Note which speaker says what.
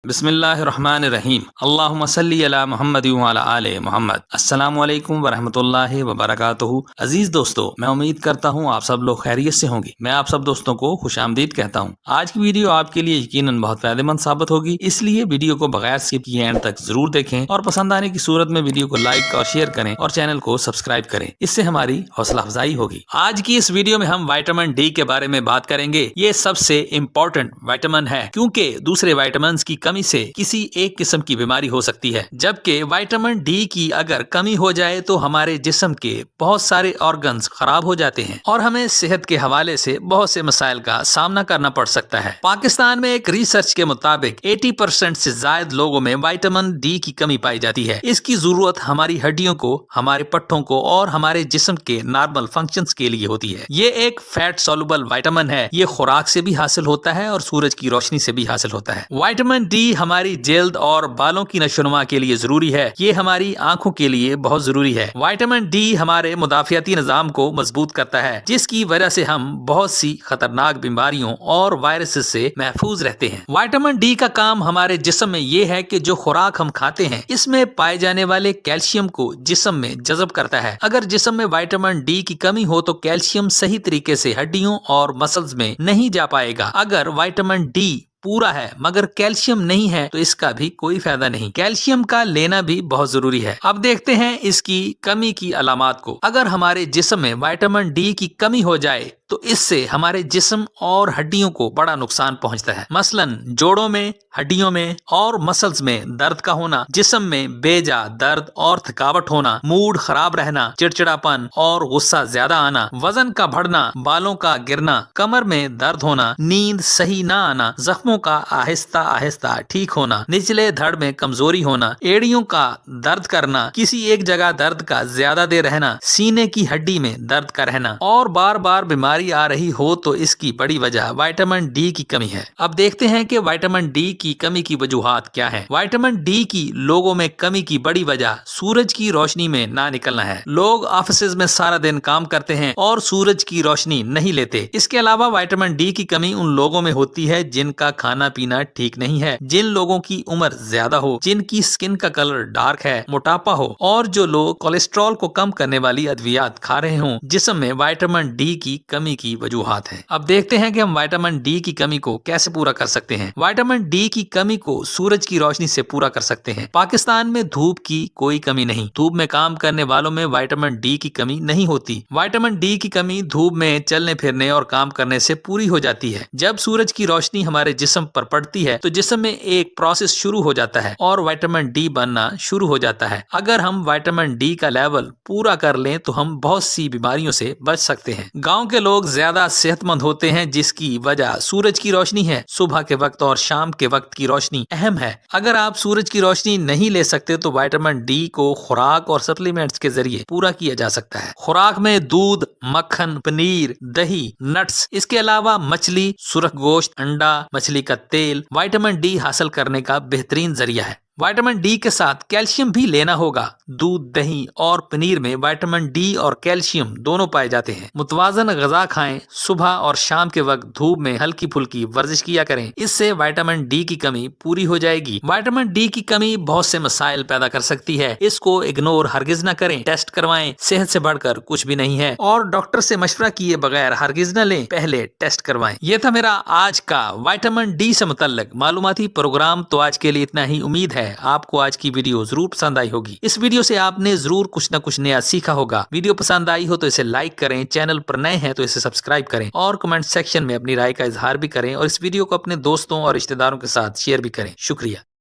Speaker 1: بسم اللہ الرحمن الرحیم اللہم صلی علی محمد وعلی آل محمد۔ السلام علیکم ورحمۃ اللہ وبرکاتہ۔ عزیز دوستو، میں امید کرتا ہوں آپ سب لوگ خیریت سے ہوں گے۔ میں آپ سب دوستوں کو خوش آمدید کہتا ہوں۔ آج کی ویڈیو آپ کے لیے یقیناً بہت فائدہ مند ثابت ہوگی، اس لیے ویڈیو کو بغیر اسکپ کیے اینڈ تک ضرور دیکھیں اور پسند آنے کی صورت میں ویڈیو کو لائک اور شیئر کریں اور چینل کو سبسکرائب کریں، اس سے ہماری حوصلہ افزائی ہوگی۔ آج کی اس ویڈیو میں ہم وٹامن ڈی کے بارے میں بات کریں گے۔ یہ سب سے امپورٹنٹ وٹامن ہے کیونکہ دوسرے وٹامنز کی کمی سے کسی ایک قسم کی بیماری ہو سکتی ہے، جبکہ وٹامن ڈی کی اگر کمی ہو جائے تو ہمارے جسم کے بہت سارے آرگنز خراب ہو جاتے ہیں اور ہمیں صحت کے حوالے سے بہت سے مسائل کا سامنا کرنا پڑ سکتا ہے۔ پاکستان میں ایک ریسرچ کے مطابق 80% سے زائد لوگوں میں وٹامن ڈی کی کمی پائی جاتی ہے۔ اس کی ضرورت ہماری ہڈیوں کو، ہمارے پٹھوں کو اور ہمارے جسم کے نارمل فنکشنز کے لیے ہوتی ہے۔ یہ ایک فیٹ سولوبل وٹامن ہے۔ یہ خوراک سے بھی حاصل ہوتا ہے اور سورج کی روشنی سے بھی حاصل ہوتا ہے۔ وٹامن ڈی ہماری جلد اور بالوں کی نشوونما کے لیے ضروری ہے۔ یہ ہماری آنکھوں کے لیے بہت ضروری ہے۔ وٹامن ڈی ہمارے مدافعتی نظام کو مضبوط کرتا ہے، جس کی وجہ سے ہم بہت سی خطرناک بیماریوں اور وائرسز سے محفوظ رہتے ہیں۔ وٹامن ڈی کا کام ہمارے جسم میں یہ ہے کہ جو خوراک ہم کھاتے ہیں اس میں پائے جانے والے کیلشیم کو جسم میں جذب کرتا ہے۔ اگر جسم میں وٹامن ڈی کی کمی ہو تو کیلشیم صحیح طریقے سے ہڈیوں اور مسلز میں نہیں جا پائے گا۔ اگر وٹامن ڈی پورا ہے مگر کیلشیم نہیں ہے تو اس کا بھی کوئی فائدہ نہیں۔ کیلشیم کا لینا بھی بہت ضروری ہے۔ اب دیکھتے ہیں اس کی کمی کی علامات کو۔ اگر ہمارے جسم میں وٹامن ڈی کی کمی ہو جائے تو اس سے ہمارے جسم اور ہڈیوں کو بڑا نقصان پہنچتا ہے۔ مثلاً جوڑوں میں، ہڈیوں میں اور مسلز میں درد کا ہونا، جسم میں بے جا درد اور تھکاوٹ ہونا، موڈ خراب رہنا، چڑچڑاپن اور غصہ زیادہ آنا، وزن کا بڑھنا، بالوں کا گرنا، کمر میں درد ہونا، نیند صحیح نہ آنا، زخموں کا آہستہ آہستہ ٹھیک ہونا، نچلے دھڑ میں کمزوری ہونا، ایڑیوں کا درد کرنا، کسی ایک جگہ درد کا زیادہ دیر رہنا، سینے کی ہڈی میں درد کا رہنا اور بار بار بیماری آ رہی ہو تو اس کی بڑی وجہ وٹامن ڈی کی کمی ہے۔ اب دیکھتے ہیں کہ وٹامن ڈی کی کمی کی وجوہات کیا ہیں۔ وٹامن ڈی کی لوگوں میں کمی کی بڑی وجہ سورج کی روشنی میں نہ نکلنا ہے۔ لوگ آفسز میں سارا دن کام کرتے ہیں اور سورج کی روشنی نہیں لیتے۔ اس کے علاوہ وٹامن ڈی کی کمی ان لوگوں میں ہوتی ہے جن کا کھانا پینا ٹھیک نہیں ہے، جن لوگوں کی عمر زیادہ ہو، جن کی سکن کا کلر ڈارک ہے، موٹاپا ہو اور جو لوگ کولیسٹرول کو کم کرنے والی ادویات کھا رہے ہوں۔ جسم میں وٹامن ڈی کی کمی کی وجوہات ہیں۔ اب دیکھتے ہیں کہ ہم وٹامن ڈی کی کمی کو کیسے پورا کر سکتے ہیں۔ وٹامن ڈی کی کمی کو سورج کی روشنی سے پورا کر سکتے ہیں۔ پاکستان میں دھوپ کی کوئی کمی نہیں۔ دھوپ میں کام کرنے والوں میں وٹامن ڈی کی کمی نہیں ہوتی۔ وٹامن ڈی کی کمی دھوپ میں چلنے پھرنے اور کام کرنے سے پوری ہو جاتی ہے۔ جب سورج کی روشنی ہمارے جسم پر پڑتی ہے تو جسم میں ایک پروسیس شروع ہو جاتا ہے اور وٹامن ڈی بننا شروع ہو جاتا ہے۔ اگر ہم وٹامن ڈی کا لیول پورا کر لیں تو ہم بہت سی بیماریوں سے بچ سکتے ہیں۔ گاؤں کے لوگ زیادہ صحت مند ہوتے ہیں جس کی وجہ سورج کی روشنی ہے۔ صبح کے وقت اور شام کے وقت کی روشنی اہم ہے۔ اگر آپ سورج کی روشنی نہیں لے سکتے تو وٹامن ڈی کو خوراک اور سپلیمنٹس کے ذریعے پورا کیا جا سکتا ہے۔ خوراک میں دودھ، مکھن، پنیر، دہی، نٹس، اس کے علاوہ مچھلی، سرخ گوشت، انڈا، مچھلی کا تیل وٹامن ڈی حاصل کرنے کا بہترین ذریعہ ہے۔ وٹامن ڈی کے ساتھ کیلشیم بھی لینا ہوگا۔ دودھ، دہی اور پنیر میں وٹامن ڈی اور کیلشیم دونوں پائے جاتے ہیں۔ متوازن غذا کھائیں۔ صبح اور شام کے وقت دھوپ میں ہلکی پھلکی ورزش کیا کریں۔ اس سے وٹامن ڈی کی کمی پوری ہو جائے گی۔ وٹامن ڈی کی کمی بہت سے مسائل پیدا کر سکتی ہے، اس کو اگنور ہرگز نہ کریں۔ ٹیسٹ کروائیں، صحت سے بڑھ کر کچھ بھی نہیں ہے اور ڈاکٹر سے مشورہ کیے بغیر ہرگز نہ لیں، پہلے ٹیسٹ کروائیں۔ یہ تھا میرا آج کا وٹامن ڈی سے متعلق معلوماتی پروگرام۔ تو آج کے لیے اتنا ہی۔ امید ہے آپ کو آج کی ویڈیو ضرور پسند آئی ہوگی۔ اس ویڈیو سے آپ نے ضرور کچھ نہ کچھ نیا سیکھا ہوگا۔ ویڈیو پسند آئی ہو تو اسے لائک کریں، چینل پر نئے ہیں تو اسے سبسکرائب کریں اور کمنٹ سیکشن میں اپنی رائے کا اظہار بھی کریں اور اس ویڈیو کو اپنے دوستوں اور رشتہ داروں کے ساتھ شیئر بھی کریں۔ شکریہ۔